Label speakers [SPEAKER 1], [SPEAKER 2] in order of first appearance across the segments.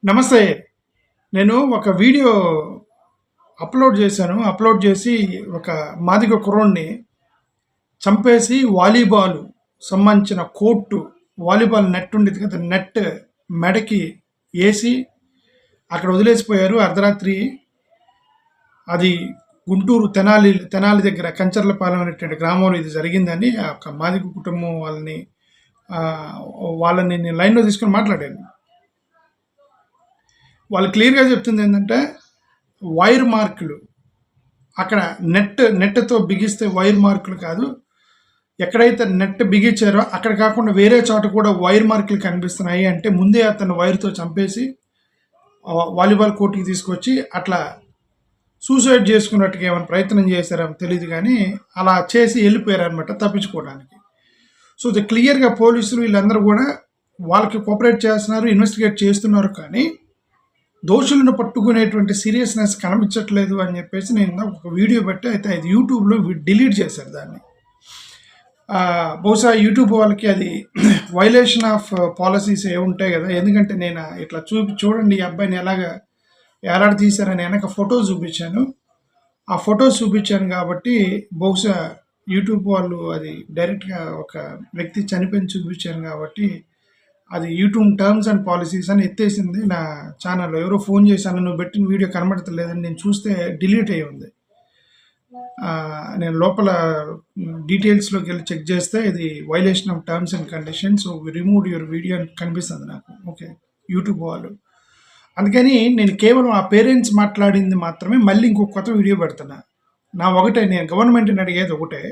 [SPEAKER 1] నమస్తే. నేను ఒక వీడియో అప్‌లోడ్ చేశాను. అప్‌లోడ్ చేసి ఒక మాదిగ కుర్రోడిని చంపేసి వాలీబాల్ సంబంధించిన కోర్టు, వాలీబాల్ నెట్ ఉండేది కదా! నెట్ మెడకి ఏసి అక్కడ వదిలేసిపోయారు అర్ధరాత్రి. అది గుంటూరు తెనాలి దగ్గర కంచర్లపాలెం అనేటువంటి గ్రామంలో ఇది జరిగిందని ఒక మాదిగ కుటుంబం వాళ్ళని నేను లైన్‌లో తీసుకొని మాట్లాడాను. వాళ్ళు క్లియర్‌గా చెప్తుంది ఏంటంటే, వైర్ మార్కులు అక్కడ నెట్‌తో బిగిస్తే వైర్ మార్కులు కాదు. ఎక్కడైతే నెట్ బిగించారో అక్కడ కాకుండా వేరే చోట కూడా వైర్ మార్కులు కనిపిస్తున్నాయి అంటే ముందే అతను వైర్‌తో చంపేసి వాలీబాల్ కోర్ట్‌కి తీసుకొచ్చి అట్లా సూసైడ్ చేసుకున్నట్టుగా ఏమైనా ప్రయత్నం చేశారేమో తెలీదు గానీ, అలా చేసి వెళ్ళిపోయారనమాట తప్పించుకోవడానికి. సో, ఇది క్లియర్‌గా పోలీసులు వీళ్ళందరూ కూడా వాళ్ళకి కోఆపరేట్ చేస్తున్నారు, ఇన్వెస్టిగేట్ చేస్తున్నారు. కానీ దోషులను పట్టుకునేటువంటి సీరియస్నెస్ కనిపించట్లేదు అని చెప్పేసి నేను ఒక వీడియో పెట్టి అయితే అది యూట్యూబ్లో డిలీట్ చేశారు దాన్ని. బహుశా యూట్యూబ్ వాళ్ళకి అది వైలేషన్ ఆఫ్ పాలసీస్ ఉంటాయి కదా. ఎందుకంటే నేను ఇట్లా చూడండి ఈ అబ్బాయిని ఎలాగా ఎలాడ తీశారని వెనక ఫొటోస్ చూపించాను. ఆ ఫొటోస్ చూపించాను కాబట్టి బహుశా యూట్యూబ్ వాళ్ళు అది డైరెక్ట్గా ఒక వ్యక్తి చనిపోయి చూపించాను కాబట్టి అది యూట్యూబ్ టర్మ్స్ అండ్ పాలసీస్ అని ఎత్తేసింది నా ఛానల్లో. ఎవరో ఫోన్ చేశాను, నువ్వు పెట్టిన వీడియో కనబడతలేదని. నేను చూస్తే డిలీట్ అయ్యి ఉంది. నేను లోపల డీటెయిల్స్లోకి వెళ్ళి చెక్ చేస్తే ఇది violation of terms and conditions, so remove your video అని కనిపిస్తుంది నాకు. ఓకే, యూట్యూబ్ వాళ్ళు. అందుకని నేను కేవలం ఆ పేరెంట్స్ మాట్లాడింది మాత్రమే మళ్ళీ ఇంకొక కొత్త వీడియో పెడుతున్నా. నేను గవర్నమెంట్ని అడిగేది ఒకటే,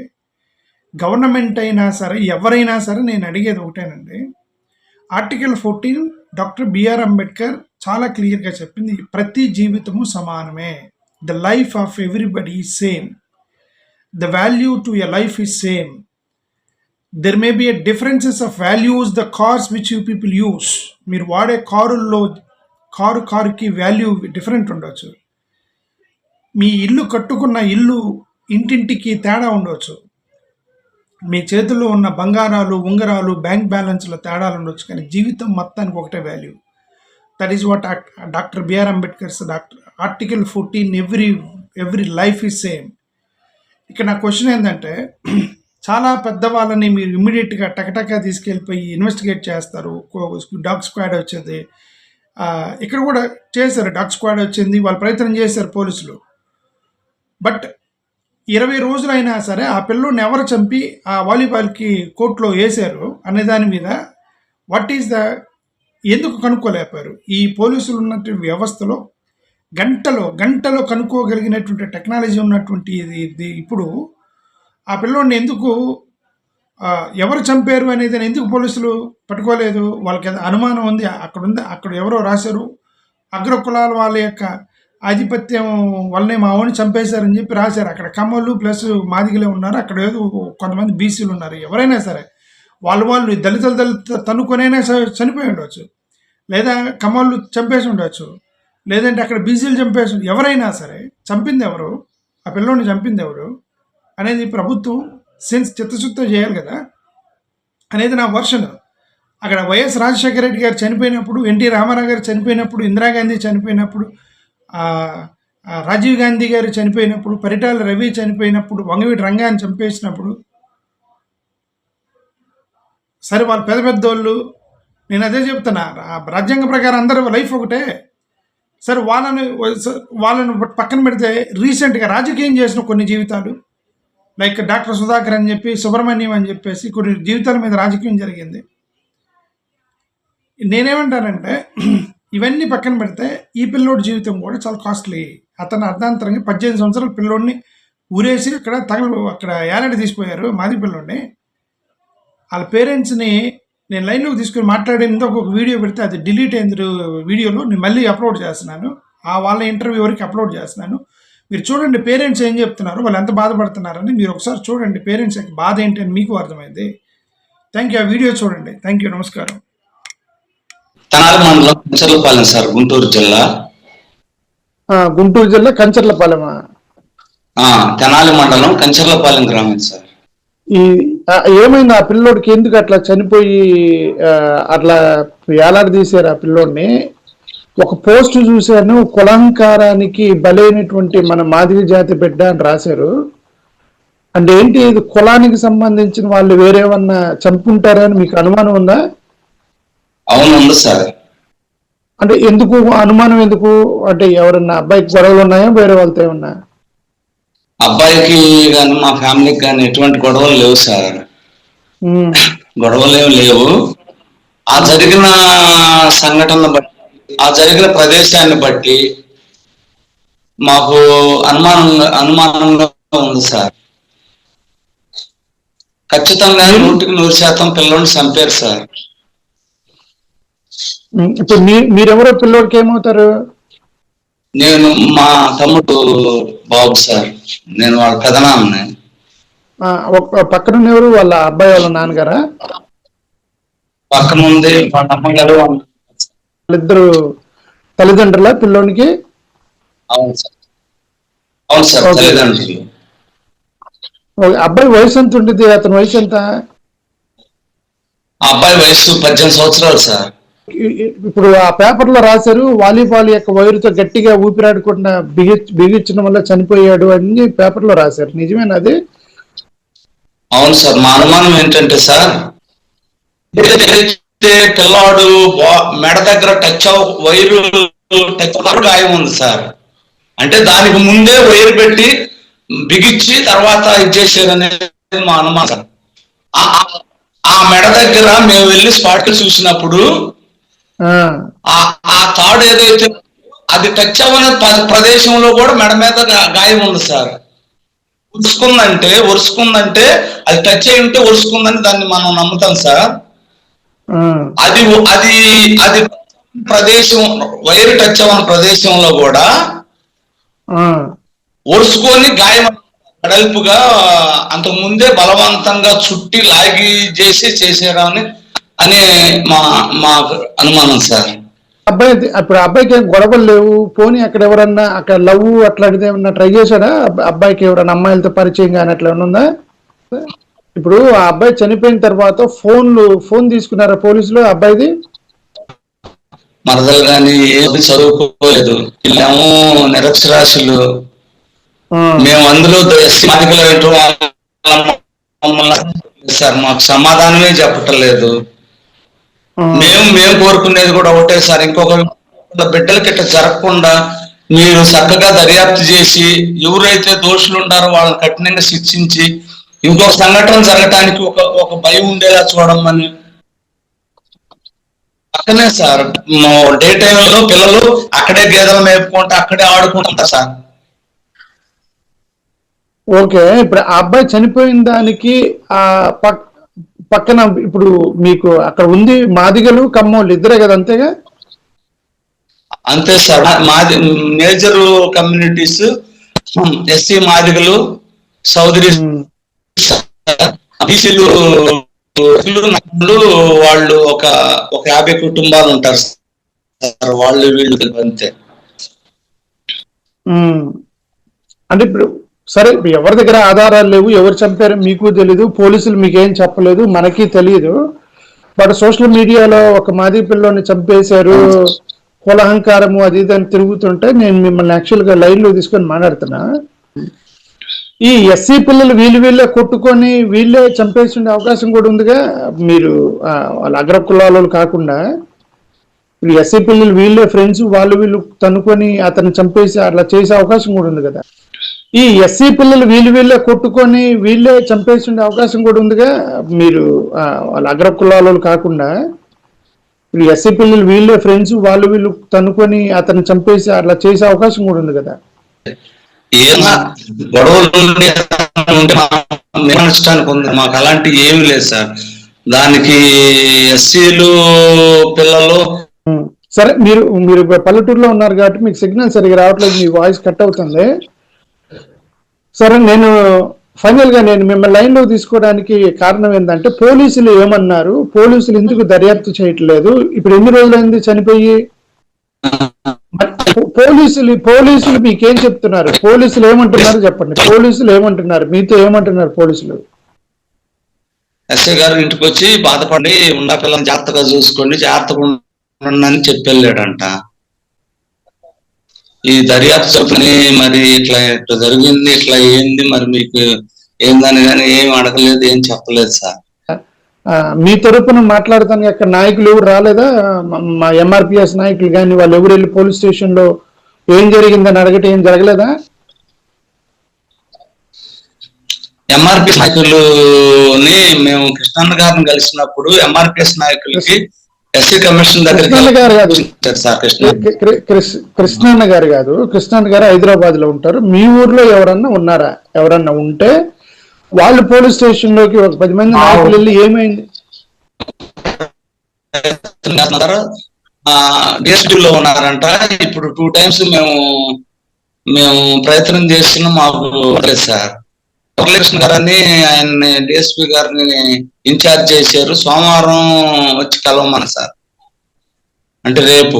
[SPEAKER 1] గవర్నమెంట్ అయినా సరే ఎవరైనా సరే నేను అడిగేది ఒకటేనండి. ఆర్టికల్ 14 డాక్టర్ బిఆర్ అంబేద్కర్ చాలా క్లియర్గా చెప్పింది, ప్రతి జీవితము సమానమే. The life of everybody is same. The value to a life is same. There may be a differences of values the cars which you people use. మీరు వాడే కారుకి వాల్యూ డిఫరెంట్ ఉండవచ్చు. మీ ఇల్లు కట్టుకున్న ఇంటింటికి తేడా ఉండవచ్చు. మీ చేతుల్లో ఉన్న బంగారాలు, ఉంగరాలు, బ్యాంక్ బ్యాలెన్స్లో తేడాలు ఉండొచ్చు, కానీ జీవితం మొత్తానికి ఒకటే value. That is what doctor BR Ambedkar's article 14 every life is same. ఇక్కడ నా క్వశ్చన్ ఏంటంటే, చాలా పెద్దవాళ్ళని మీరు ఇమ్మీడియట్గా టకటకా తీసుకెళ్ళిపోయి ఇన్వెస్టిగేట్ చేస్తారు. డాగ్ స్క్వాడ్ వచ్చేది, ఇక్కడ కూడా చేశారు. డాగ్ స్క్వాడ్ వచ్చింది, వాళ్ళు ప్రయత్నం చేశారు పోలీసులు. బట్ 20 రోజులైనా సరే ఆ పిల్లోడిని ఎవరు చంపి ఆ వాలీబాల్కి కోర్టులో వేశారు అనే దాని మీద ఎందుకు కనుక్కోలేకపోయారు? ఈ పోలీసులు ఉన్నటువంటి వ్యవస్థలో గంటలో కనుక్కోగలిగినటువంటి టెక్నాలజీ ఉన్నటువంటి ఇది ఇప్పుడు ఆ పిల్లోడిని ఎందుకు ఎవరు చంపారు అనేది ఎందుకు పోలీసులు పట్టుకోలేదు? వాళ్ళకి అనుమానం ఉంది, అక్కడ ఎవరో రాశారు, అగ్రకులాల వాళ్ళ యొక్క ఆధిపత్యం వల్లనే మా వాడిని చంపేశారని చెప్పి రాశారు. అక్కడ కమ్మలు ప్లస్ మాదిగలే ఉన్నారు, అక్కడ ఏదో కొంతమంది బీసీలు ఉన్నారు. ఎవరైనా సరే వాళ్ళు దళితులు తన్నుకొనైనా చనిపోయి ఉండవచ్చు, లేదా కమ్మలు చంపేసి ఉండవచ్చు, లేదంటే అక్కడ బీసీలు చంపేసి, ఎవరైనా సరే చంపింది ఎవరు, ఆ పిల్లోడిని చంపింది ఎవరు అనేది ప్రభుత్వం చిత్తశుద్ధితో చేయాలి కదా అనేది నా వర్షన్. అక్కడ వైఎస్ రాజశేఖర రెడ్డి గారు చనిపోయినప్పుడు, ఎన్టీ రామారావు గారు చనిపోయినప్పుడు, ఇందిరాగాంధీ చనిపోయినప్పుడు, రాజీవ్ గాంధీ గారు చనిపోయినప్పుడు, పరిటాల రవి చనిపోయినప్పుడు, వంగవీటి రంగాన్ని చంపేసినప్పుడు, సరే వాళ్ళు పెద్దోళ్ళు, నేను అదే చెప్తున్నా, రాజ్యాంగ ప్రకారం అందరూ లైఫ్ ఒకటే. సరే వాళ్ళను పక్కన పెడితే రీసెంట్గా రాజకీయం చేసిన కొన్ని జీవితాలు, లైక్ డాక్టర్ సుధాకర్ అని చెప్పి, సుబ్రహ్మణ్యం అని చెప్పేసి కొన్ని జీవితాల మీద రాజకీయం జరిగింది. నేనేమంటానంటే, ఇవన్నీ పక్కన పెడితే ఈ పిల్లోడి జీవితం కూడా చాలా కాస్ట్లీ. అతను అర్ధాంతరంగా 18 సంవత్సరాల పిల్లోడిని ఊరేసి అక్కడ ఏలాడి తీసిపోయారు మాది పిల్లోడిని. వాళ్ళ పేరెంట్స్ని నేను లైన్లోకి తీసుకుని మాట్లాడేందుకు ఒక వీడియో పెడితే అది డిలీట్ అయిన వీడియోలో నేను మళ్ళీ అప్లోడ్ చేస్తున్నాను. వాళ్ళ ఇంటర్వ్యూ వరకు అప్లోడ్ చేస్తున్నాను. మీరు చూడండి పేరెంట్స్ ఏం చెప్తున్నారు, వాళ్ళు ఎంత బాధపడుతున్నారని మీరు ఒకసారి చూడండి. పేరెంట్స్ యొక్క బాధ ఏంటి అని మీకు అర్థమైంది. Thank you. ఆ వీడియో చూడండి. Thank you. నమస్కారం.
[SPEAKER 2] తెనాలి మండలం కంచర్లపాలెం సార్, గుంటూరు జిల్లా.
[SPEAKER 1] గుంటూరు జిల్లా కంచర్లపాలెం.
[SPEAKER 2] తెనాలి మండలం కంచర్లపాలెం గ్రామం సార్.
[SPEAKER 1] ఏమైంది ఆ పిల్లోడికి? ఎందుకు అట్లా చనిపోయి అట్లా ఏలాడ తీసారు ఆ పిల్లోడిని? ఒక పోస్ట్ చూశాను, కులంకారానికి బలైనటువంటి మన మాదిగ జాతి బిడ్డ అని రాశారు. అంటే ఏంటి, ఇది కులానికి సంబంధించిన వాళ్ళు వేరేమన్నా చంపుంటారని మీకు అనుమానం ఉందా?
[SPEAKER 2] అవును, ఉంది సార్.
[SPEAKER 1] అంటే ఎందుకు అనుమానం, ఎందుకు అంటే ఎవరన్నా అబ్బాయికి గొడవలు ఉన్నాయా, వేరే వాళ్ళతో ఏమన్నా?
[SPEAKER 2] అబ్బాయికి కానీ మా ఫ్యామిలీకి కానీ ఎటువంటి గొడవలు లేవు సార్. గొడవలు ఏమి లేవు. ఆ జరిగిన సంఘటన బట్టి, ఆ జరిగిన ప్రదేశాన్ని బట్టి మాకు అనుమానంగా ఉంది సార్. ఖచ్చితంగా 100% పిల్లల్ని చంపారు సార్.
[SPEAKER 1] ఇప్పుడు మీరెవరో పిల్లోడికి ఏమవుతారు?
[SPEAKER 2] నేను మా తమ్ముడు బాబు సార్. నేను వాళ్ళ పెదనాన్నని.
[SPEAKER 1] పక్కన ఎవరు, వాళ్ళ అబ్బాయి వాళ్ళ నాన్నగారా?
[SPEAKER 2] పక్కన ఉంది వాళ్ళ అమ్మగారు.
[SPEAKER 1] వాళ్ళిద్దరు తల్లిదండ్రుల పిల్లోనికి?
[SPEAKER 2] అవును సార్, అవును సార్, తల్లిదండ్రులు.
[SPEAKER 1] అబ్బాయి వయసు ఎంత ఉంటుంది? అతని వయసు ఎంత?
[SPEAKER 2] ఆ అబ్బాయి వయసు 18 సంవత్సరాలు సార్.
[SPEAKER 1] ఇప్పుడు ఆ పేపర్లో రాశారు, వాలీబాల్ యొక్క వైరుతో గట్టిగా ఊపిరాడకుండా బిగించడం వల్ల చనిపోయాడు అని పేపర్లో రాశారు. నిజమేనా అది?
[SPEAKER 2] అవును సార్. మా అనుమానం ఏంటంటే సార్, పిల్లాడు మెడ దగ్గర వైరు టచ్ గాయం ఉంది సార్. అంటే దానికి ముందే వైరు పెట్టి బిగించి తర్వాత ఇచ్చేసారనేది మా అనుమానం. ఆ మెడ దగ్గర మేము వెళ్ళి స్పాట్ చూసినప్పుడు ఆ తాడు ఏదైతే అది టచ్ అవ్వని ప్రదేశంలో కూడా మెడ మీద గాయం ఉంది సార్. ఒరుసుకుందంటే అది టచ్ అయి ఉంటే ఒరుసుకుందని దాన్ని మనం నమ్ముతాం సార్. అది అది అది ప్రదేశం, వైర్ టచ్ అవ్వని ప్రదేశంలో కూడా ఒరుసుకొని గాయం వెడల్పుగా అంతకు ముందే బలవంతంగా చుట్టి లాగి చేసారని అనే మా అనుమానం సార్. అబ్బాయికి గొడవలు లేవు, పోనీ అక్కడ ఎవరన్నా అక్కడ లవ్ అట్లాంటిది ఏమన్నా ట్రై చేశాడా? అబ్బాయికి ఎవరన్నా అమ్మాయిలతో పరిచయం కానీ అట్లా ఉందా? ఇప్పుడు ఆ అబ్బాయి చనిపోయిన తర్వాత ఫోన్ తీసుకున్నారా పోలీసులు అబ్బాయిది? మరదలు కానీ ఏది చదువుకోలేదు, వీళ్ళేమో నిరక్షరాస్యులు. మేము అందులో సార్ మాకు సమాధానమే చెప్పటం లేదు. మేము కోరుకునేది కూడా ఒకటే సార్, ఇంకొక బిడ్డలకి ఇట్లా జరగకుండా మీరు చక్కగా దర్యాప్తు చేసి ఎవరైతే దోషులు ఉంటారో వాళ్ళని కఠినంగా శిక్షించి ఇంకొక సంఘటన జరగటానికి ఒక భయం ఉండేలా చూడమని. పక్కనే సార్ డే టైంలో పిల్లలు అక్కడే గేదెలు మేపుకుంటా అక్కడే ఆడుకుంటారు సార్.
[SPEAKER 1] ఓకే, ఇప్పుడు ఆ అబ్బాయి చనిపోయిన దానికి ఆ పక్కన ఇప్పుడు మీకు అక్కడ ఉంది మాదిగలు కమ్మోళ్ళు ఇద్దరే కదా, అంతేగా?
[SPEAKER 2] అంతే సార్. మాది మేజర్ కమ్యూనిటీస్ ఎస్సీ మాదిగలు, సౌదరి, బీసీలు వాళ్ళు ఒక 50 కుటుంబాలు ఉంటారు సార్. వాళ్ళు వీళ్ళు అంతే.
[SPEAKER 1] అంటే ఇప్పుడు సరే, ఎవరి దగ్గర ఆధారాలు లేవు, ఎవరు చంపారో మీకు తెలీదు, పోలీసులు మీకేం చెప్పలేదు, మనకి తెలియదు. బట్ సోషల్ మీడియాలో ఒక మాది పిల్లని చంపేశారు, కులహంకారము అది ఇది అని తిరుగుతుంటే నేను మిమ్మల్ని యాక్చువల్గా లైన్లో తీసుకొని మాట్లాడుతున్నా. ఈ ఎస్సీ పిల్లలు వీళ్ళే కొట్టుకొని వీళ్ళే చంపేసి ఉండే అవకాశం కూడా ఉందిగా. మీరు వాళ్ళ అగ్ర కులాలు కాకుండా ఇప్పుడు ఎస్సీ పిల్లలు వీళ్ళే ఫ్రెండ్స్, వీళ్ళు తనుకొని అతను చంపేసి అట్లా చేసే అవకాశం కూడా ఉంది కదా. ఈ ఎస్సీ పిల్లలు వీళ్ళే కొట్టుకొని వీళ్ళే చంపేసి ఉండే అవకాశం కూడా ఉందిగా. మీరు వాళ్ళ అగ్ర కులాలు కాకుండా ఇప్పుడు ఎస్సీ పిల్లలు వీళ్ళే ఫ్రెండ్స్, వీళ్ళు తనుకొని అతను చంపేసి అట్లా చేసే అవకాశం కూడా ఉంది కదా.
[SPEAKER 2] మాకు అలాంటి ఏమి లేదు సార్. దానికి ఎస్సీలు పిల్లలు
[SPEAKER 1] సరే, మీరు పల్లెటూరులో ఉన్నారు కాబట్టి మీకు సిగ్నల్ సరిగా రావట్లేదు, మీ వాయిస్ కట్ అవుతుంది. సరే, నేను ఫైనల్ గా మిమ్మల్ని లైన్ లో తీసుకోవడానికి కారణం ఏంటంటే పోలీసులు ఏమన్నారు, పోలీసులు ఎందుకు దర్యాప్తు చేయట్లేదు? ఇప్పుడు ఎన్ని రోజులైంది చనిపోయి? పోలీసులు మీకేం చెప్తున్నారు? పోలీసులు ఏమంటున్నారు చెప్పండి. పోలీసులు ఏమంటున్నారు, మీతో ఏమంటున్నారు పోలీసులు?
[SPEAKER 2] ఎస్ఐ గారు ఇంటికి వచ్చి బాధపడి ఉన్న పిల్లల్ని జాగ్రత్తగా చూసుకోండి, జాగ్రత్తగా ఉండని చెప్పి వెళ్ళాడంట. ఈ దర్యాప్తు జరుగుతుంది, మరి ఇట్లా ఇట్లా జరిగింది, ఇట్లా ఏంది, మరి మీకు ఏందని కానీ ఏం అడగలేదు, ఏం చెప్పలేదు సార్.
[SPEAKER 3] మీ తరపున మాట్లాడతానికి అక్కడ నాయకులు ఎవరు రాలేదా? మా ఎంఆర్పిఎస్ నాయకులు కానీ వాళ్ళు ఎవరు వెళ్ళి పోలీస్ స్టేషన్ లో ఏం జరిగిందని అడగటం ఏం జరగలేదా?
[SPEAKER 2] ఎంఆర్పిఎస్ నాయకులని మేము కృష్ణన్న గారిని కలిసినప్పుడు ఎంఆర్పిఎస్ నాయకులకి ఎస్సీ కమిషన్ దగ్గర
[SPEAKER 3] కృష్ణన్న గారు కాదు,
[SPEAKER 2] సార్.
[SPEAKER 3] కృష్ణన్న గారు కాదు, కృష్ణన్న గారు హైదరాబాద్ లో ఉంటారు. మీ ఊర్లో ఎవరన్నా ఉన్నారా? ఎవరన్నా ఉంటే వాళ్ళు పోలీస్ స్టేషన్ లోకి ఒక 10 మంది నాయకులు వెళ్ళి ఏమైంది?
[SPEAKER 2] డిఎస్పీలో ఉన్నారంట. ఇప్పుడు 2 times మేము ప్రయత్నం చేస్తున్నాం, మాకు లేదు సార్. కృష్ణ గారని ఆయన్ని డిఎస్పీ గారిని ఇన్ఛార్జ్ చేశారు. సోమవారం వచ్చి కలవమని సార్, అంటే రేపు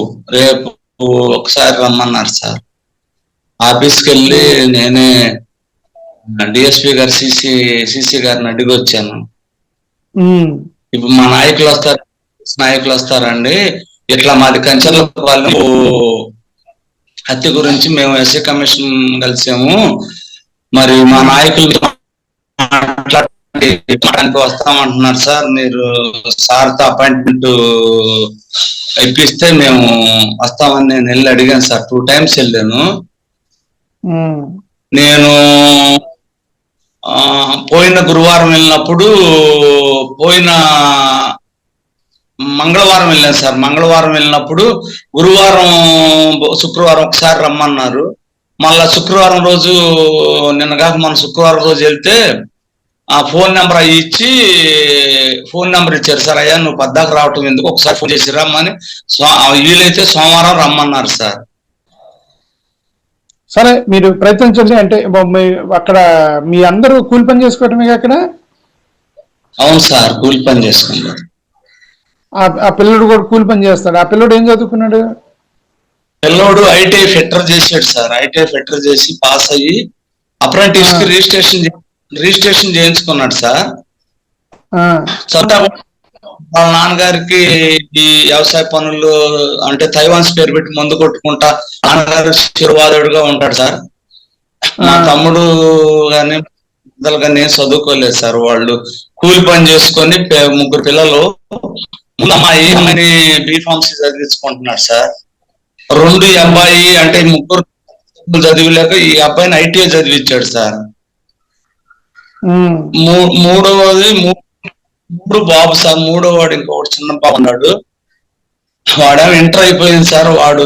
[SPEAKER 2] ఒకసారి రమ్మన్నారు సార్. ఆఫీస్కి వెళ్ళి నేనే డిఎస్పీ గారు సిసి గారిని అడిగి వచ్చాను. ఇప్పుడు మా నాయకులు వస్తారండి, ఇట్లా మాది కంచెల వాళ్ళు హత్య గురించి మేము ఎస్సీ కమిషన్ కలిసాము, మరి మా నాయకులు మాట్లాడడానికి వస్తామంటున్నారు సార్, మీరు సార్తో అపాయింట్మెంట్ ఇప్పిస్తే మేము వస్తామని నేను వెళ్ళి అడిగాను సార్. 2 times వెళ్ళాను. నేను పోయిన గురువారం వెళ్ళినప్పుడు పోయిన మంగళవారం వెళ్ళాను సార్. మంగళవారం వెళ్ళినప్పుడు గురువారం శుక్రవారం ఒకసారి రమ్మన్నారు. మళ్ళా శుక్రవారం రోజు మన శుక్రవారం రోజు వెళ్తే ఆ ఫోన్ నెంబర్ ఇచ్చి ఫోన్ నెంబర్ ఇచ్చారు సార్. అయ్యా నువ్వు పద్దాకు రావటం ఎందుకు, ఒకసారి ఫోన్ చేసి రమ్మని. వీలైతే సోమవారం రమ్మన్నారు సార్.
[SPEAKER 3] సరే, మీరు ప్రయత్నించండి. అంటే అక్కడ మీ అందరూ కూలి పని చేసుకోవటమే అక్కడ?
[SPEAKER 2] అవును సార్, కూలి పని చేసుకున్నారు.
[SPEAKER 3] ఆ పిల్లడు కూడా కూలి పని చేస్తాడు. ఆ పిల్లడు ఏం చదువుకున్నాడు?
[SPEAKER 2] పిల్లోడు ఐటీఐ ఫిట్టర్ చేశాడు సార్. ఐటీఐ ఫిట్టర్ చేసి పాస్ అయ్యి అప్రెంటిస్ కి రిజిస్ట్రేషన్ చేయించుకున్నాడు సార్. వాళ్ళ నాన్నగారికి ఈ వ్యవసాయ పనులు అంటే తైవాన్స్ పేరు పెట్టి మందు కొట్టుకుంటా నాన్నగారు చిరువాదుడుగా ఉంటాడు సార్. మా తమ్ముడు గాని కానీ చదువుకోలేదు సార్. వాళ్ళు కూలి పని చేసుకొని 3 పిల్లలు, ముందు అమ్మాయి బీఫార్మసీ చదివించుకుంటున్నాడు సార్. 2 అబ్బాయి అంటే 3 చదివిలేక ఈ అబ్బాయిని ఐటీఐ చదివించాడు సార్. మూడవది 3 బాబు సార్. 3వ వాడు ఇంకొకటి చిన్న బాబు ఉన్నాడు. వాడేమో ఇంటర్ అయిపోయింది సార్. వాడు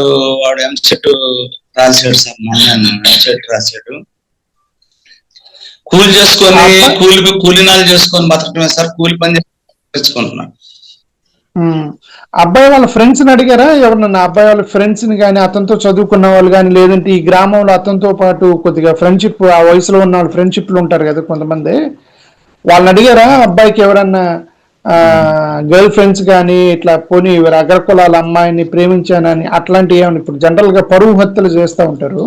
[SPEAKER 2] ఎంసెట్ రాశాడు సార్. ఎంసెట్ రాశాడు. కూలి చేసుకొని కూలినాలు చేసుకొని బతకటమే సార్. కూలి పని చేసుకుంటున్నాడు.
[SPEAKER 3] అబ్బాయి వాళ్ళ ఫ్రెండ్స్ ని అడిగారా ఎవరన్నా? అబ్బాయి వాళ్ళ ఫ్రెండ్స్ ని కానీ, అతనితో చదువుకున్న వాళ్ళు కానీ, లేదంటే ఈ గ్రామంలో అతనితో పాటు కొద్దిగా ఫ్రెండ్షిప్, ఆ వయసులో ఉన్న వాళ్ళు ఫ్రెండ్షిప్లు ఉంటారు కదా కొంతమంది, వాళ్ళని అడిగారా? అబ్బాయికి ఎవరన్నా గర్ల్ ఫ్రెండ్స్ కానీ ఇట్లా పోనీ అగ్రకులాల అమ్మాయిని ప్రేమించానని అట్లాంటివి ఏమన్నా? ఇప్పుడు జనరల్ గా పరువు హత్యలు చేస్తూ ఉంటారు,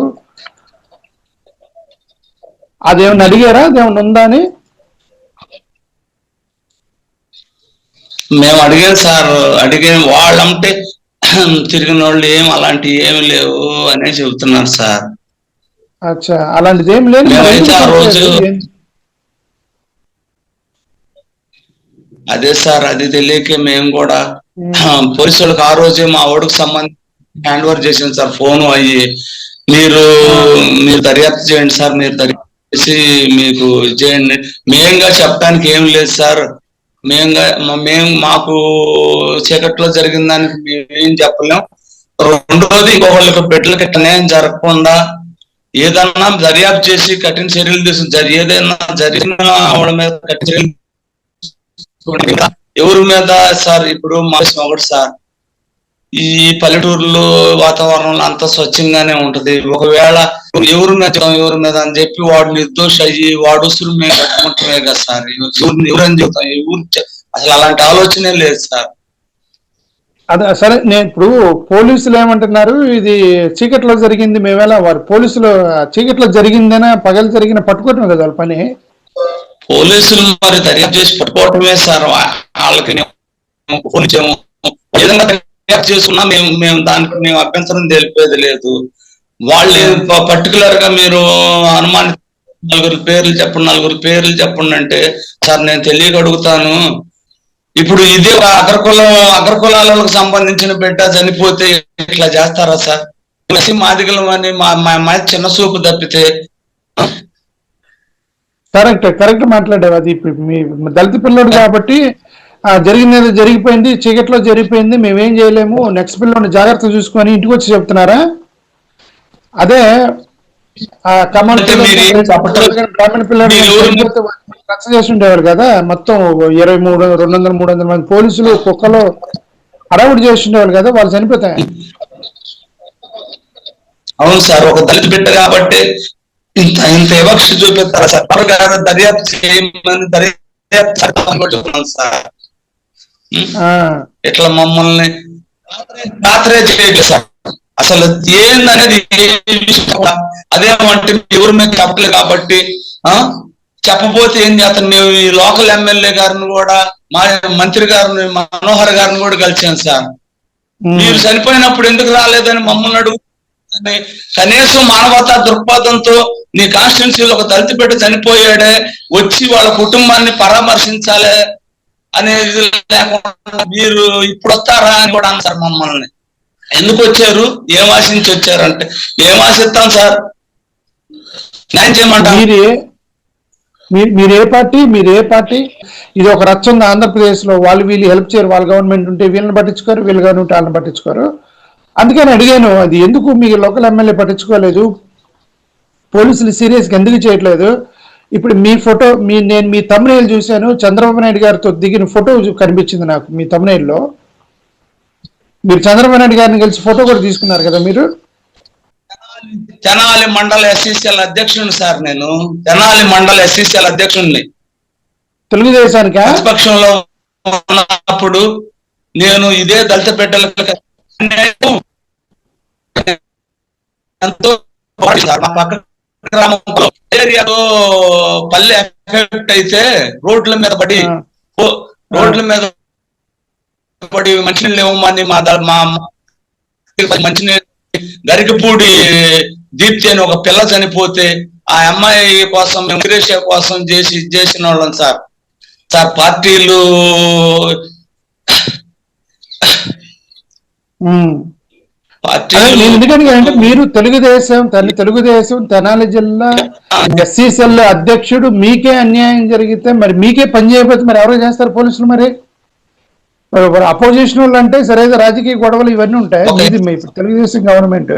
[SPEAKER 3] అదేమన్నా అడిగారా? అదేమన్నా ఉందా అని?
[SPEAKER 2] మేము అడిగాం సార్. వాళ్ళంటే తిరిగిన వాళ్ళు అలాంటివి ఏమి లేవు అనే చెబుతున్నారు సార్.
[SPEAKER 3] అచ్చా, అలాంటిది ఏం లేదు.
[SPEAKER 2] ఆ రోజు అదే సార్, అది తెలియక మేము కూడా పోలీసులకు ఆ రోజే మా ఓడికి సంబంధించి హ్యాండ్ ఓవర్ చేసింది సార్. ఫోన్ అయ్యి మీరు దర్యాప్తు చేయండి సార్, మీరు దర్యాప్తు చేసి మీకు చేయండి. మేంగా చెప్పడానికి ఏం లేదు సార్. మాకు చీకట్లో జరిగిన దానికి మేమేం చెప్పలేం. రెండోది ఇంకొకళ్ళకి బిడ్డలకి అన్యాయం జరగకుండా ఏదన్నా దర్యాప్తు చేసి కఠిన చర్యలు తీసుకుని ఏదైనా జరిగిన వాళ్ళ మీద కఠిన చర్యలు ఎవరి మీద సార్. ఇప్పుడు ఒకటి సార్, ఈ పల్లెటూరులో వాతావరణంలో అంతా స్వచ్ఛంగానే ఉంటది. ఒకవేళ ఎవరి మీద అని చెప్పి వాడు నిర్దోష అయ్యి వాడు ఉసురు మేము కట్టుకుంటామే కదా సార్. ఎవరని చెప్తాం, అసలు అలాంటి ఆలోచనే లేదు సార్.
[SPEAKER 3] అదే సరే, నేను ఇప్పుడు పోలీసులు ఏమంటున్నారు, ఇది చీకట్లో జరిగింది, మేమేలా వారు పోలీసులు చీకట్లో జరిగిందనే పగలు జరిగిన పట్టుకోవటమే కదా వాళ్ళ పని.
[SPEAKER 2] పోలీసులు మరి దర్యాప్తు చేసి పట్టుకోవటమే సార్. వాళ్ళకి ఏదైనా దర్యాప్తు చేసుకున్నా మేము దానికి అభ్యంతరం తెలిపేది లేదు. వాళ్ళు పర్టికులర్ గా మీరు అనుమాని నలుగురు పేర్లు చెప్పండి అంటే, సార్ నేను తెలియక అడుగుతాను. ఇప్పుడు ఇదే అగ్రకులాలకు సంబంధించిన బిడ్డ చనిపోతే ఇట్లా చేస్తారా సార్? మాదిగలం అని మా చిన్న చూపు తప్పితే.
[SPEAKER 3] కరెక్ట్ మాట్లాడారు. అది మీ దళిత పిల్లడు కాబట్టి జరిగినది జరిగిపోయింది, చీకట్లో జరిగిపోయింది, మేమేం చేయలేము, నెక్స్ట్ పిల్లని జాగ్రత్త చూసుకొని ఇంటికి వచ్చి చెప్తున్నారా? అదే గ్రామీణ పిల్లలు రచ్చ చేసి ఉండేవారు కదా, మొత్తం 23, 200, 300 మంది పోలీసులు కుక్కలు హడావుడి చేసి ఉండేవారు కదా, వాళ్ళు చనిపోతాయి.
[SPEAKER 2] అవును సార్, ఒక దళిత బిడ్డ కాబట్టి ఇంత వివక్ష చూపిస్తారు సార్. దర్యాప్తు చేయమని దర్యాప్తు సార్. ఇట్లా మమ్మల్ని రాత్రే చేయలేదు సార్. అసలు ఏందనేది అదేమంటే ఎవరు మేము చెప్పలేదు కాబట్టి చెప్పబోతే ఏం చేస్తాను. మేము ఈ లోకల్ ఎమ్మెల్యే గారిని కూడా, మా మంత్రి గారిని, మనోహర్ గారిని కూడా కలిసాను సార్. మీరు చనిపోయినప్పుడు ఎందుకు రాలేదని మమ్మల్ని అడుగు. కనీసం మానవతా దృక్పథంతో నీ కాన్స్టిట్యున్సీలో ఒక దళిత బిడ్డ చనిపోయాడే, వచ్చి వాళ్ళ కుటుంబాన్ని పరామర్శించాలి అనేది లేకుండా మీరు ఇప్పుడు వస్తారా అని కూడా అన్నారు మమ్మల్ని. ఎందుకు వచ్చారు, ఏం ఆశించి వచ్చారు అంటే, ఏం ఆశిస్తాం సార్, న్యాయం చేయమంటారు.
[SPEAKER 3] మీరు ఏ పార్టీ? ఇది ఒక రచ్చ ఉంది ఆంధ్రప్రదేశ్ లో. వాళ్ళు వీళ్ళు హెల్ప్ చేయరు, వాళ్ళ గవర్నమెంట్ ఉంటే వీళ్ళని పట్టించుకోరు, వీళ్ళ గవర్నమెంట్ వాళ్ళని పట్టించుకోరు. అందుకని అడిగాను, అది ఎందుకు మీ లోకల్ ఎమ్మెల్యే పట్టించుకోలేదు, పోలీసులు సీరియస్గా ఎందుకు చేయట్లేదు? ఇప్పుడు మీ ఫోటో నేను మీ తమ్మునేలు చూశాను, చంద్రబాబు నాయుడు గారితో దిగిన ఫోటో కనిపించింది నాకు మీ తమ్మునేల్లో. మీరు చంద్రబాబు నాయుడు గారిని కలిసి ఫోటో కూడా తీసుకున్నారు కదా మీరు?
[SPEAKER 2] తెనాలి మండల ఎస్సీసీఎల్ అధ్యక్షుడిని సార్. నేను తెనాలి మండల ఎస్సీసీఎల్ అధ్యక్షుడిని.
[SPEAKER 3] తెలుగుదేశానికి
[SPEAKER 2] ప్రతిపక్షంలో ఉన్నప్పుడు నేను ఇదే దళిత బిడ్డలకు ఎంతో మా పక్క గ్రామంలో ఏరియాలో పల్లె ఎఫెక్ట్ అయితే రోడ్ల మీద పడి మంచినీళ్ళు ఇవ్వమని మా మంచినీళ్ళు గరికపూడి దీప్తి అని ఒక పిల్ల చనిపోతే ఆ అమ్మాయి కోసం కోసం చేసిన వాళ్ళం సార్. పార్టీలు
[SPEAKER 3] ఎందుకంటే మీరు తెలుగుదేశం తెనాలి జిల్లా ఎస్సీసీఎల్ అధ్యక్షుడు, మీకే అన్యాయం జరిగితే మరి మీకే పని చేయకపోతే మరి ఎవరో చేస్తారు పోలీసులు? మరి అపోజిషన్ వాళ్ళు అంటే సరైన రాజకీయ గొడవలు ఇవన్నీ ఉంటాయి. ఇది తెలుగుదేశం గవర్నమెంట్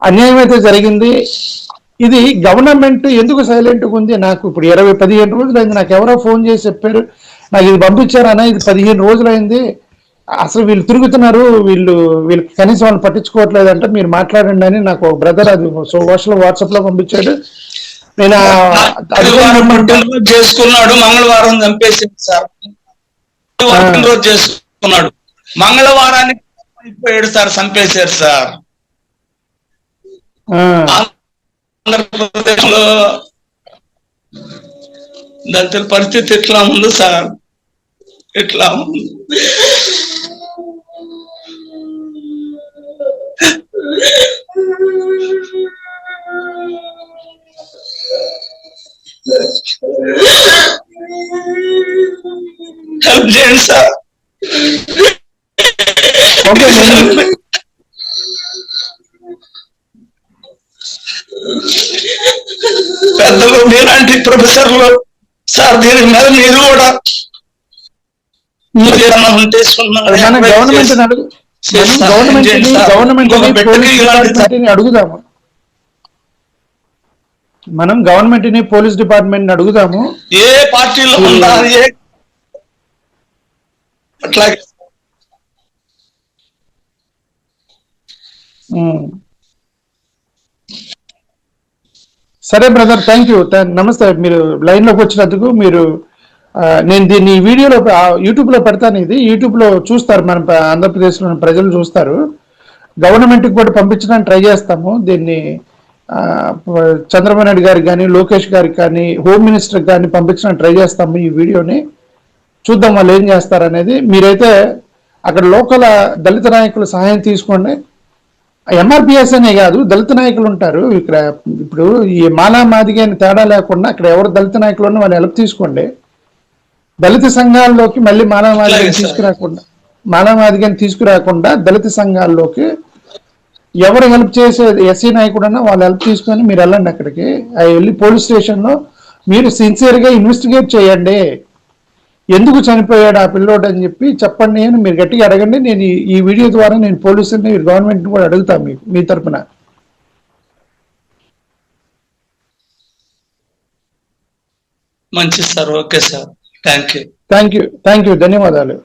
[SPEAKER 3] అన్యాయం అయితే జరిగింది. ఇది గవర్నమెంట్ ఎందుకు సైలెంట్గా ఉంది? నాకు ఇప్పుడు 15 రోజులు అయింది, నాకు ఎవరో ఫోన్ చేసి చెప్పారు, నాకు ఇది పంపించారన్నా, ఇది 15 రోజులు అయింది, అసలు వీళ్ళు తిరుగుతున్నారు, వీళ్ళకి కనీసం వాళ్ళు పట్టించుకోవట్లేదు అంటే మీరు మాట్లాడండి అని నాకు ఒక బ్రదర్ అది వాట్సాప్ లో పంపించాడు. నేను
[SPEAKER 2] చేసుకున్నాడు, మంగళవారం చంపేసింది సార్. రోజు చేసుకున్నాడు, మంగళవారానికి అయిపోయాడు సార్, చంపేశారు సార్. ఆంధ్రప్రదేశ్ లో దళితుల పరిస్థితి ఎట్లా ఉంది సార్, ఎట్లా ఉంది? హెల్ప్ చేయండి సార్. పెద్దలు మీలాంటి ప్రొఫెసర్లు సార్, దీని మీద మీరు కూడా
[SPEAKER 3] అడుగుదాము, మనం గవర్నమెంట్ ని పోలీస్ డిపార్ట్మెంట్ అడుగుదాము.
[SPEAKER 2] ఏ పార్టీలో ఉందా అట్లాగే.
[SPEAKER 3] సరే బ్రదర్, థ్యాంక్ యూ, నమస్తే. మీరు లైన్ లోకి వచ్చినందుకు మీరు నేను దీన్ని వీడియోలో యూట్యూబ్ లో పెడతాను. ఇది యూట్యూబ్ లో చూస్తారు, మన ఆంధ్రప్రదేశ్ లో ప్రజలు చూస్తారు. గవర్నమెంట్కి కూడా పంపించడానికి ట్రై చేస్తాము. దీన్ని చంద్రబాబు నాయుడు గారికి కానీ, లోకేష్ గారికి కానీ, హోమ్ మినిస్టర్ కానీ పంపించడానికి ట్రై చేస్తాము. ఈ వీడియోని చూద్దాం వాళ్ళు ఏం చేస్తారనేది. మీరైతే అక్కడ లోకల్ దళిత నాయకుల సహాయం తీసుకోండి. ఎంఆర్పిఎస్ అనే కాదు, దళిత నాయకులు ఉంటారు ఇక్కడ. ఇప్పుడు ఈ మాలా మాదిగ అని తేడా లేకుండా అక్కడ ఎవరు దళిత నాయకులు ఉన్న వాళ్ళు హెల్ప్ తీసుకోండి. దళిత సంఘాల్లోకి మళ్ళీ మాలా
[SPEAKER 2] అలాగే
[SPEAKER 3] మాదిగని
[SPEAKER 2] సార్.
[SPEAKER 3] తీసుకురాకుండా, మాలా మాదిగని తీసుకురాకుండా దళిత సంఘాల్లోకి ఎవరు హెల్ప్ చేసేది ఎస్సీ నాయకుడన్నా వాళ్ళు హెల్ప్ తీసుకొని మీరు వెళ్ళండి అక్కడికి. అవి వెళ్ళి పోలీస్ స్టేషన్లో మీరు సిన్సియర్గా ఇన్వెస్టిగేట్ చేయండి. ఎందుకు చనిపోయాడు ఆ పిల్లోడు అని చెప్పి చెప్పండి అని మీరు గట్టిగా అడగండి. నేను ఈ వీడియో ద్వారా నేను పోలీసుని, గవర్నమెంట్ని కూడా అడుగుతాను మీకు, మీ తరపున.
[SPEAKER 2] మంచిది sir. Okay sir. Thank you.
[SPEAKER 3] Thank you, ధన్యవాదాలు.